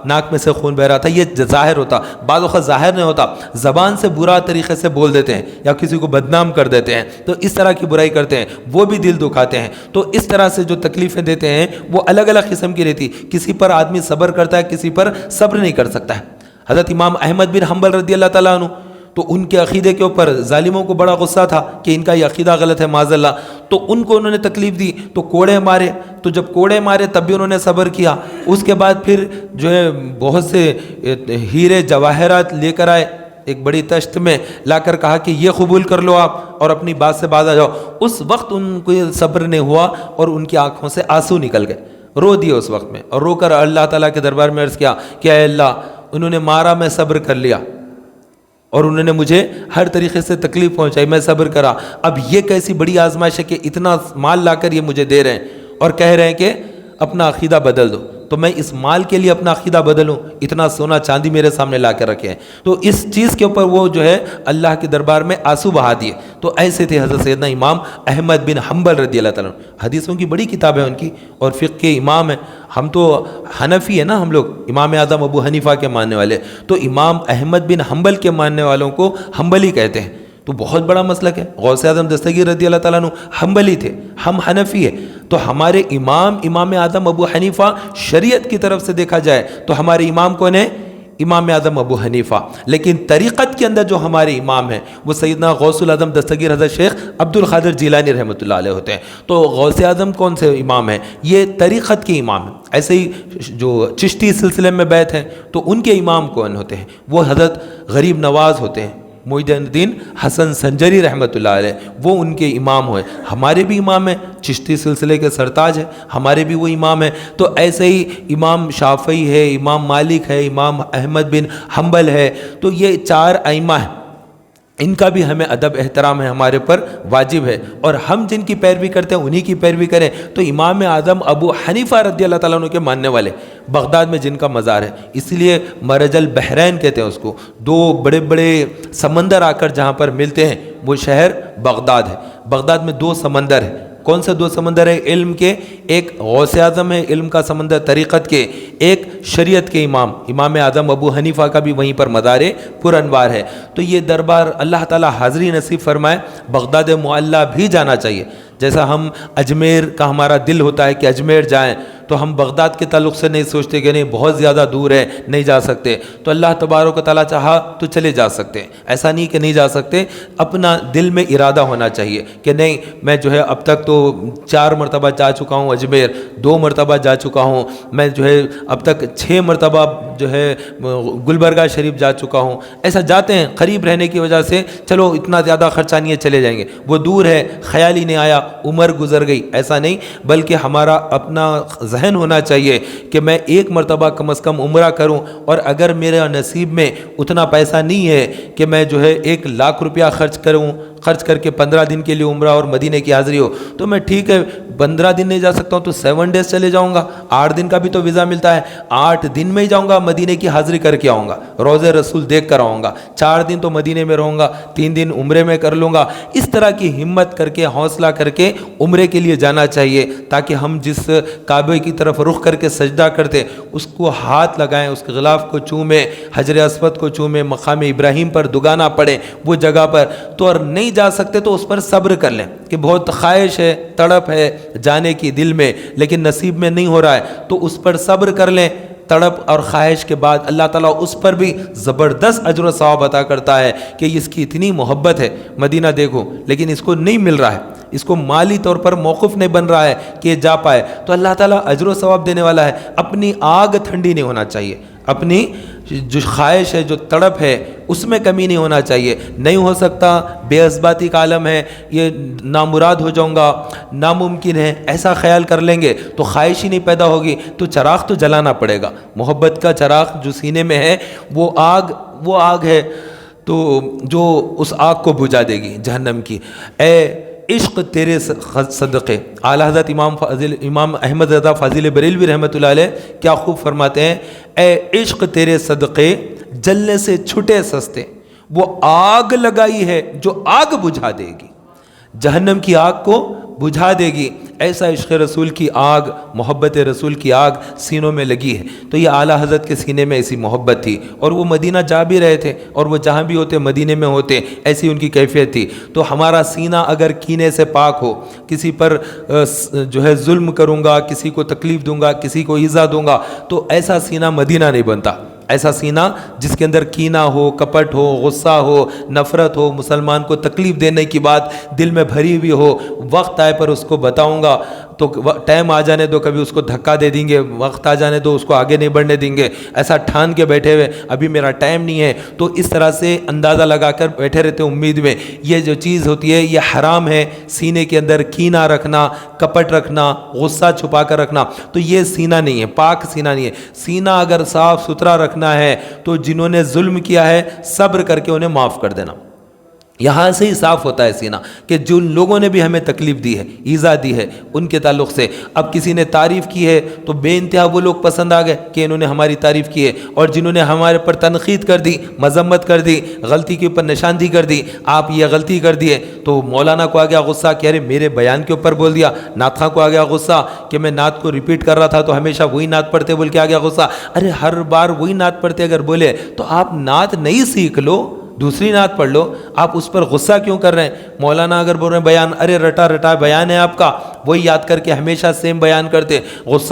ناک میں سے خون بہ رہا تھا، یہ ظاہر ہوتا، بعض اوقات ظاہر نہیں ہوتا، زبان سے برا طریقے سے بول دیتے ہیں یا کسی کو بدنام کر دیتے ہیں، تو اس طرح کی برائی کرتے ہیں، وہ بھی دل دکھاتے ہیں۔ تو اس طرح سے جو تکلیفیں دیتے ہیں وہ الگ الگ قسم کی رہتی، کسی پر آدمی صبر کرتا ہے، کسی پر صبر نہیں کر سکتا ہے۔ حضرت امام احمد بن حنبل رضی اللہ تعالیٰ عنہ، تو ان کے عقیدے کے اوپر ظالموں کو بڑا غصہ تھا کہ ان کا یہ عقیدہ غلط ہے معاذ اللہ، تو ان کو انہوں نے تکلیف دی تو کوڑے مارے، تو جب کوڑے مارے تب بھی انہوں نے صبر کیا۔ اس کے بعد پھر جو ہے بہت سے ہیرے جواہرات لے کر آئے، ایک بڑی تشت میں لا کر کہا کہ یہ قبول کر لو آپ اور اپنی بات سے باز آ جاؤ۔ اس وقت ان کو صبر نہیں ہوا اور ان کی آنکھوں سے آنسو نکل گئے، رو دیے اس وقت میں، اور رو کر اللہ تعالیٰ کے دربار میں عرض کیا کہ اے اللہ، انہوں نے مارا، میں صبر کر لیا، اور انہوں نے مجھے ہر طریقے سے تکلیف پہنچائی، میں صبر کرا، اب یہ کیسی بڑی آزمائش ہے کہ اتنا مال لا کر یہ مجھے دے رہے ہیں اور کہہ رہے ہیں کہ اپنا عقیدہ بدل دو، تو میں اس مال کے لیے اپنا عقیدہ بدلوں؟ اتنا سونا چاندی میرے سامنے لا کے رکھے ہیں۔ تو اس چیز کے اوپر وہ جو ہے اللہ کے دربار میں آنسو بہا دیے۔ تو ایسے تھے حضرت سیدنا امام احمد بن حنبل رضی اللہ تعالیٰ عنہ، حدیثوں کی بڑی کتاب ہے ان کی، اور فقہ کے امام ہیں۔ ہم تو حنفی ہیں نا، ہم لوگ امام اعظم ابو حنیفہ کے ماننے والے، تو امام احمد بن حنبل کے ماننے والوں کو حنبلی کہتے ہیں، تو بہت بڑا مسلک ہے۔ غوث اعظم دستگیر رضی اللہ تعالیٰ عنہ حنبلی تھے، ہم حنفی ہیں، تو ہمارے امام اعظم ابو حنیفہ، شریعت کی طرف سے دیکھا جائے تو ہمارے امام کون ہیں؟ امام اعظم ابو حنیفہ، لیکن طریقت کے اندر جو ہمارے امام ہیں وہ سیدنا غوث العظم دستگیر حضرت شیخ عبد القادر جیلانی رحمۃ اللہ علیہ ہوتے ہیں۔ تو غوث اعظم کون سے امام ہیں؟ یہ طریقت کے امام ہیں۔ ایسے ہی جو چشتی سلسلے میں بیعت ہیں تو ان کے امام کون ہوتے ہیں؟ وہ حضرت غریب نواز ہوتے ہیں، محی الدین حسن سنجری رحمۃ اللہ علیہ، وہ ان کے امام ہوئے۔ ہمارے بھی امام ہیں، چشتی سلسلے کے سرتاج ہیں، ہمارے بھی وہ امام ہیں۔ تو ایسے ہی امام شافعی ہے، امام مالک ہے، امام احمد بن حنبل ہے، تو یہ چار ائمہ ہیں، ان کا بھی ہمیں ادب احترام ہے، ہمارے پر واجب ہے، اور ہم جن کی پیروی کرتے ہیں انہی کی پیروی کریں۔ تو امام اعظم ابو حنیفہ رضی اللہ تعالیٰ عنہ کے ماننے والے، بغداد میں جن کا مزار ہے، اس لیے مرج البحرین کہتے ہیں اس کو، دو بڑے بڑے سمندر آ کر جہاں پر ملتے ہیں وہ شہر بغداد ہے۔ بغداد میں دو سمندر ہیں، کون سے دو سمندر ہیں؟ علم کے، ایک غوث اعظم ہے علم کا سمندر طریقت کے، ایک شریعت کے امام اعظم ابو حنیفہ کا بھی وہیں پر مزار پر انوار ہے۔ تو یہ دربار اللہ تعالیٰ حاضری نصیب فرمائے، بغداد معلیٰ بھی جانا چاہیے۔ جیسا ہم اجمیر کا ہمارا دل ہوتا ہے کہ اجمیر جائیں، تو ہم بغداد کے تعلق سے نہیں سوچتے کہ نہیں بہت زیادہ دور ہے نہیں جا سکتے، تو اللہ تبارک و تعالیٰ چاہا تو چلے جا سکتے ہیں، ایسا نہیں کہ نہیں جا سکتے، اپنا دل میں ارادہ ہونا چاہیے کہ نہیں میں جو ہے اب تک تو 4 مرتبہ جا چکا ہوں اجمیر، 2 مرتبہ جا چکا ہوں، میں جو ہے اب تک 6 مرتبہ جو ہے گلبرگہ شریف جا چکا ہوں۔ ایسا جاتے ہیں قریب رہنے کی وجہ سے، چلو اتنا زیادہ خرچہ نہیں ہے چلے جائیں گے، وہ دور ہے خیال ہی نہیں آیا، عمر گزر گئی، ایسا نہیں، بلکہ ہمارا اپنا ذہن ہونا چاہیے کہ میں 1 مرتبہ کم از کم عمرہ کروں، اور اگر میرے نصیب میں اتنا پیسہ نہیں ہے کہ میں جو ہے 1 لاکھ روپیہ خرچ کر کے 15 دن کے لیے عمرہ اور مدینے کی حاضری ہو، تو میں ٹھیک ہے 15 دن نہیں جا سکتا ہوں تو 7 ڈیز چلے جاؤں گا، 8 دن کا بھی تو ویزا ملتا ہے، 8 دن میں ہی جاؤں گا، مدینے کی حاضری کر کے آؤں گا، روضہ رسول دیکھ کر آؤں گا، 4 دن تو مدینے میں رہوں گا، 3 دن عمرے میں کر لوں گا۔ اس طرح کی ہمت کر کے، حوصلہ کر کے عمرے کے لیے جانا چاہیے، تاکہ ہم جس کعبے کی طرف رخ کر کے سجدہ کرتے اس کو ہاتھ لگائیں، اس کے غلاف کو چومیں، حجر اسود کو چومیں، مقام ابراہیم پر دگانا پڑیں وہ جگہ پر۔ تو اور نہیں جا سکتے تو اس پر صبر کر لیں کہ بہت خواہش ہے، تڑپ ہے جانے کی دل میں، لیکن نصیب میں نہیں ہو رہا ہے، تو اس پر صبر کر لیں۔ تڑپ اور خواہش کے بعد اللہ تعالیٰ اس پر بھی زبردست اجر و ثواب عطا کرتا ہے کہ اس کی اتنی محبت ہے، مدینہ دیکھو، لیکن اس کو نہیں مل رہا ہے، اس کو مالی طور پر موقف نہیں بن رہا ہے کہ یہ جا پائے، تو اللہ تعالیٰ اجر و ثواب دینے والا ہے۔ اپنی آگ ٹھنڈی نہیں ہونا چاہیے، اپنی جو خواہش ہے، جو تڑپ ہے، اس میں کمی نہیں ہونا چاہیے۔ نہیں ہو سکتا، بے اسباتی کا عالم ہے، یہ نامراد ہو جاؤں گا، ناممکن ہے، ایسا خیال کر لیں گے تو خواہش ہی نہیں پیدا ہوگی، تو چراغ تو جلانا پڑے گا۔ محبت کا چراغ جو سینے میں ہے وہ آگ ہے تو جو اس آگ کو بجھا دے گی جہنم کی۔ اے عشق تیرے صدقے، اعلیٰ حضرت امام احمد رضا فاضل بریلوی رحمۃ اللہ علیہ کیا خوب فرماتے ہیں، اے عشق تیرے صدقے جلنے سے چھٹے سستے، وہ آگ لگائی ہے جو آگ بجھا دے گی، جہنم کی آگ کو بجھا دے گی۔ ایسا عشق رسول کی آگ، محبت رسول کی آگ سینوں میں لگی ہے۔ تو یہ اعلیٰ حضرت کے سینے میں ایسی محبت تھی، اور وہ مدینہ جا بھی رہے تھے، اور وہ جہاں بھی ہوتے مدینے میں ہوتے، ایسی ان کی کیفیت تھی۔ تو ہمارا سینہ اگر کینے سے پاک ہو، کسی پر جو ہے ظلم کروں گا، کسی کو تکلیف دوں گا، کسی کو ایذا دوں گا، تو ایسا سینہ مدینہ نہیں بنتا۔ ایسا سینہ جس کے اندر کینہ ہو، کپٹ ہو، غصہ ہو، نفرت ہو، مسلمان کو تکلیف دینے کی بات دل میں بھری ہوئی ہو، وقت آئے پر اس کو بتاؤں گا تو ٹائم آ جانے دو کبھی اس کو دھکا دے دیں گے، وقت آ جانے دو اس کو آگے نہیں بڑھنے دیں گے، ایسا ٹھان کے بیٹھے ہوئے ابھی میرا ٹائم نہیں ہے، تو اس طرح سے اندازہ لگا کر بیٹھے رہتے امید میں۔ یہ جو چیز ہوتی ہے یہ حرام ہے، سینے کے اندر کینہ رکھنا، کپٹ رکھنا، غصہ چھپا کر رکھنا، تو یہ سینہ نہیں ہے، پاک سینہ نہیں ہے۔ سینہ اگر صاف ستھرا رکھنا ہے تو جنہوں نے ظلم کیا ہے صبر کر کے انہیں معاف کر دینا، یہاں سے ہی صاف ہوتا ہے سینہ، کہ جن لوگوں نے بھی ہمیں تکلیف دی ہے، ایذا دی ہے، ان کے تعلق سے اب کسی نے تعریف کی ہے تو بے انتہا وہ لوگ پسند آ گئے کہ انہوں نے ہماری تعریف کی ہے، اور جنہوں نے ہمارے پر تنقید کر دی، مذمت کر دی، غلطی کے اوپر نشاندہی کر دی، آپ یہ غلطی کر دیے، تو مولانا کو آ گیا غصہ کہ ارے میرے بیان کے اوپر بول دیا، نعت خواں کو آ گیا غصہ کہ میں نعت کو ریپیٹ کر رہا تھا تو ہمیشہ وہی نعت پڑھتے بول کے آ گیا غصہ۔ ارے ہر بار وہی نعت پڑھتے اگر بولے تو آپ نعت نہیں سیکھ لو، دوسری نعت پڑھ لو، آپ اس پر غصہ کیوں کر رہے ہیں؟ مولانا اگر بول رہے ہیں بیان، ارے رٹا رٹا بیان ہے آپ کا، وہی یاد کر کے ہمیشہ سیم بیان کرتے، غصہ